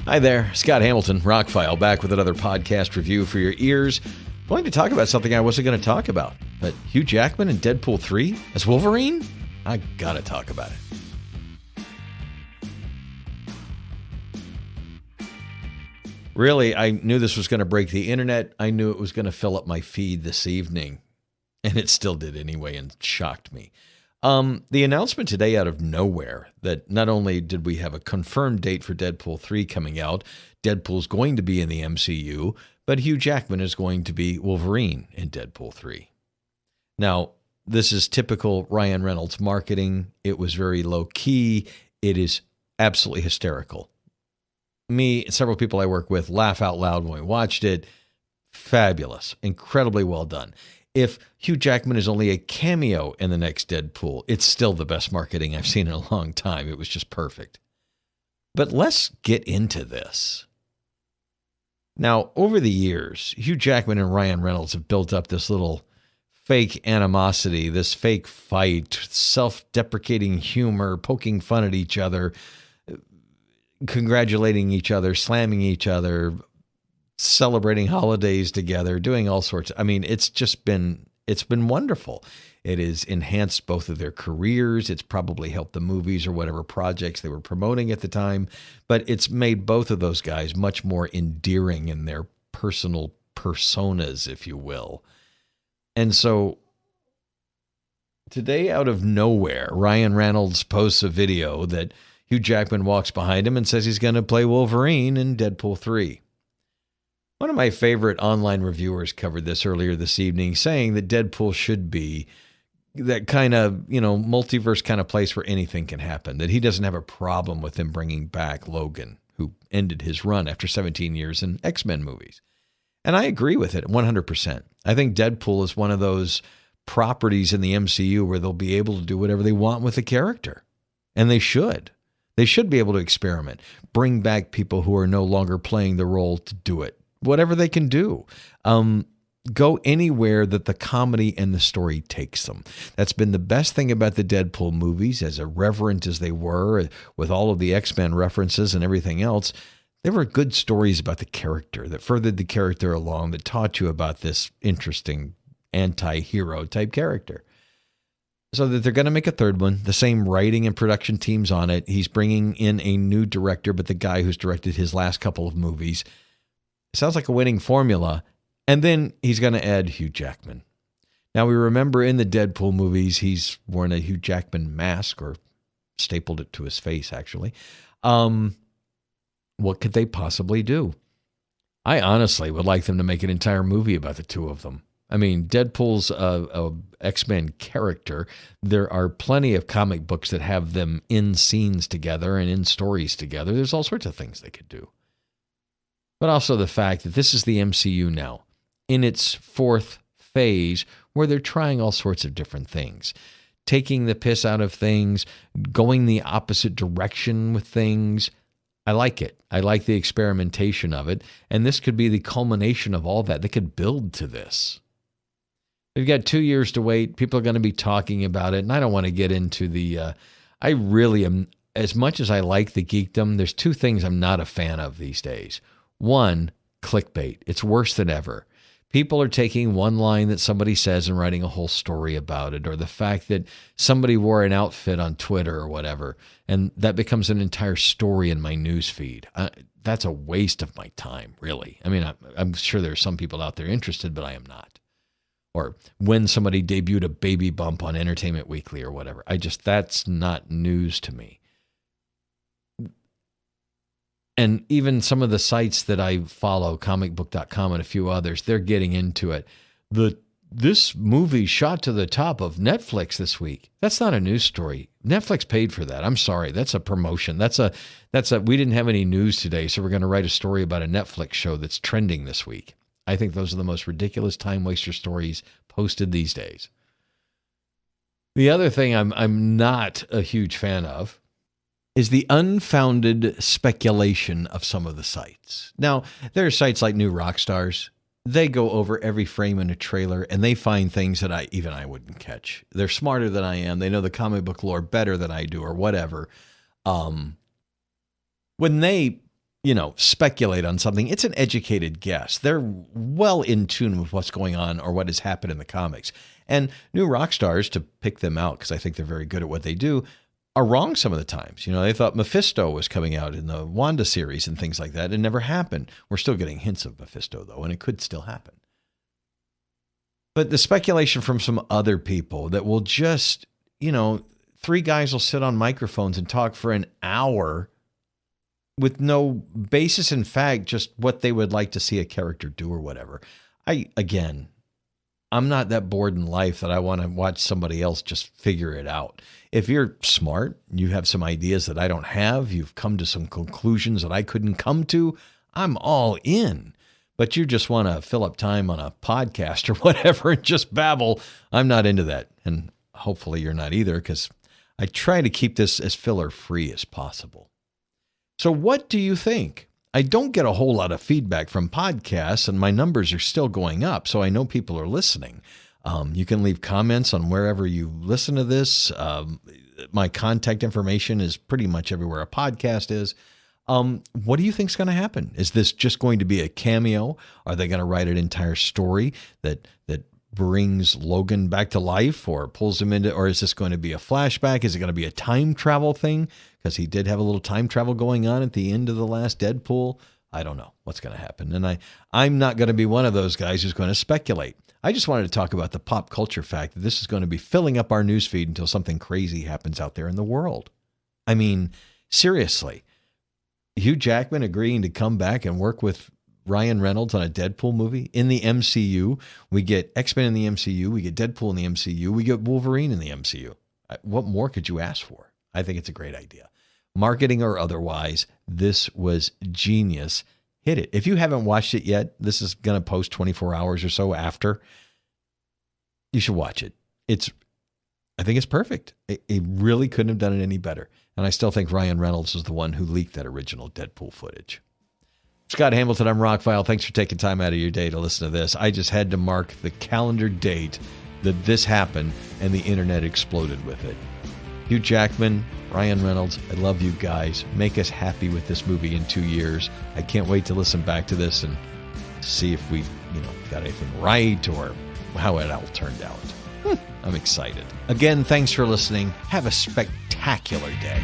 Hi there, Scott Hamilton, ROCKFILE, back with another podcast review for your ears. I'm going to talk about something I wasn't going to talk about, but Hugh Jackman in Deadpool 3 as Wolverine? I gotta talk about it. Really, I knew this was going to break the internet. I knew it was going to fill up my feed this evening, and it still did anyway and shocked me. The announcement today out of nowhere that not only did we have a confirmed date for Deadpool 3 coming out, Deadpool's going to be in the MCU, but Hugh Jackman is going to be Wolverine in Deadpool 3. Now, this is typical Ryan Reynolds marketing. It was very low-key. It is absolutely hysterical. Me and several people I work with laugh out loud when we watched it. Fabulous. Incredibly well done. If Hugh Jackman is only a cameo in the next Deadpool, it's still the best marketing I've seen in a long time. It was just perfect. But let's get into this. Now, over the years, Hugh Jackman and Ryan Reynolds have built up this little fake animosity, this fake fight, self-deprecating humor, poking fun at each other, congratulating each other, slamming each other, celebrating holidays together, doing all sorts. I mean, it's been wonderful. It has enhanced both of their careers. It's probably helped the movies or whatever projects they were promoting at the time, but it's made both of those guys much more endearing in their personal personas, if you will. And so today, out of nowhere, Ryan Reynolds posts a video that Hugh Jackman walks behind him and says he's going to play Wolverine in Deadpool 3. One of my favorite online reviewers covered this earlier this evening, saying that Deadpool should be that kind of, multiverse kind of place where anything can happen, that he doesn't have a problem with him bringing back Logan, who ended his run after 17 years in X-Men movies. And I agree with it 100%. I think Deadpool is one of those properties in the MCU where they'll be able to do whatever they want with the character. And they should. They should be able to experiment, bring back people who are no longer playing the role to do it. Whatever they can do. Go anywhere that the comedy and the story takes them. That's been the best thing about the Deadpool movies, as irreverent as they were, with all of the X-Men references and everything else. They were good stories about the character that furthered the character along, that taught you about this interesting anti-hero type character. So that they're going to make a third one, the same writing and production teams on it. He's bringing in a new director, but the guy who's directed his last couple of movies. Sounds like a winning formula. And then he's going to add Hugh Jackman. Now, we remember in the Deadpool movies, he's worn a Hugh Jackman mask, or stapled it to his face, actually. What could they possibly do? I honestly would like them to make an entire movie about the two of them. I mean, Deadpool's a X-Men character. There are plenty of comic books that have them in scenes together and in stories together. There's all sorts of things they could do. But also the fact that this is the MCU now, in its fourth phase, where they're trying all sorts of different things, taking the piss out of things, going the opposite direction with things. I like it. I like the experimentation of it, and this could be the culmination of all that. They could build to this. We've got 2 years to wait. People are going to be talking about it, and I don't want to get into the... I really am... As much as I like the geekdom, there's two things I'm not a fan of these days. One, clickbait. It's worse than ever. People are taking one line that somebody says and writing a whole story about it, or the fact that somebody wore an outfit on Twitter or whatever, and that becomes an entire story in my news feed. That's a waste of my time, really. I mean, I'm sure there are some people out there interested, but I am not. Or when somebody debuted a baby bump on Entertainment Weekly or whatever. That's not news to me. And even some of the sites that I follow, comicbook.com and a few others, they're getting into it. This movie shot to the top of Netflix this week. That's not a news story. Netflix paid for that. I'm sorry. That's a promotion. We didn't have any news today, so we're going to write a story about a Netflix show that's trending this week. I think those are the most ridiculous time waster stories posted these days. The other thing I'm not a huge fan of is the unfounded speculation of some of the sites. Now, there are sites like New Rockstars. They go over every frame in a trailer, and they find things that I wouldn't catch. They're smarter than I am. They know the comic book lore better than I do, or whatever. When they speculate on something. It's an educated guess. They're well in tune with what's going on or what has happened in the comics. And new rock stars, to pick them out, because I think they're very good at what they do, are wrong some of the times. They thought Mephisto was coming out in the Wanda series and things like that. It never happened. We're still getting hints of Mephisto, though, and it could still happen. But the speculation from some other people that will just, three guys will sit on microphones and talk for an hour with no basis in fact, just what they would like to see a character do or whatever. I'm not that bored in life that I want to watch somebody else just figure it out. If you're smart, you have some ideas that I don't have, you've come to some conclusions that I couldn't come to, I'm all in. But you just want to fill up time on a podcast or whatever and just babble, I'm not into that. And hopefully you're not either, because I try to keep this as filler-free as possible. So what do you think? I don't get a whole lot of feedback from podcasts, and my numbers are still going up, so I know people are listening. You can leave comments on wherever you listen to this. My contact information is pretty much everywhere a podcast is. What do you think is going to happen? Is this just going to be a cameo? Are they going to write an entire story that brings Logan back to life or pulls him into, or is this going to be a flashback? Is it going to be a time travel thing? Because he did have a little time travel going on at the end of the last Deadpool. I don't know what's going to happen. And I'm not going to be one of those guys who's going to speculate. I just wanted to talk about the pop culture fact that this is going to be filling up our newsfeed until something crazy happens out there in the world. I mean, seriously, Hugh Jackman agreeing to come back and work with Ryan Reynolds on a Deadpool movie in the MCU. We get X-Men in the MCU. We get Deadpool in the MCU. We get Wolverine in the MCU. What more could you ask for? I think it's a great idea. Marketing or otherwise, this was genius. Hit it. If you haven't watched it yet, this is going to post 24 hours or so after. You should watch it. I think it's perfect. It really couldn't have done it any better. And I still think Ryan Reynolds is the one who leaked that original Deadpool footage. Scott Hamilton, I'm ROCKFILE. Thanks for taking time out of your day to listen to this. I just had to mark the calendar date that this happened and the internet exploded with it. Hugh Jackman, Ryan Reynolds, I love you guys. Make us happy with this movie in 2 years. I can't wait to listen back to this and see if we, got anything right or how it all turned out. I'm excited. Again, thanks for listening. Have a spectacular day.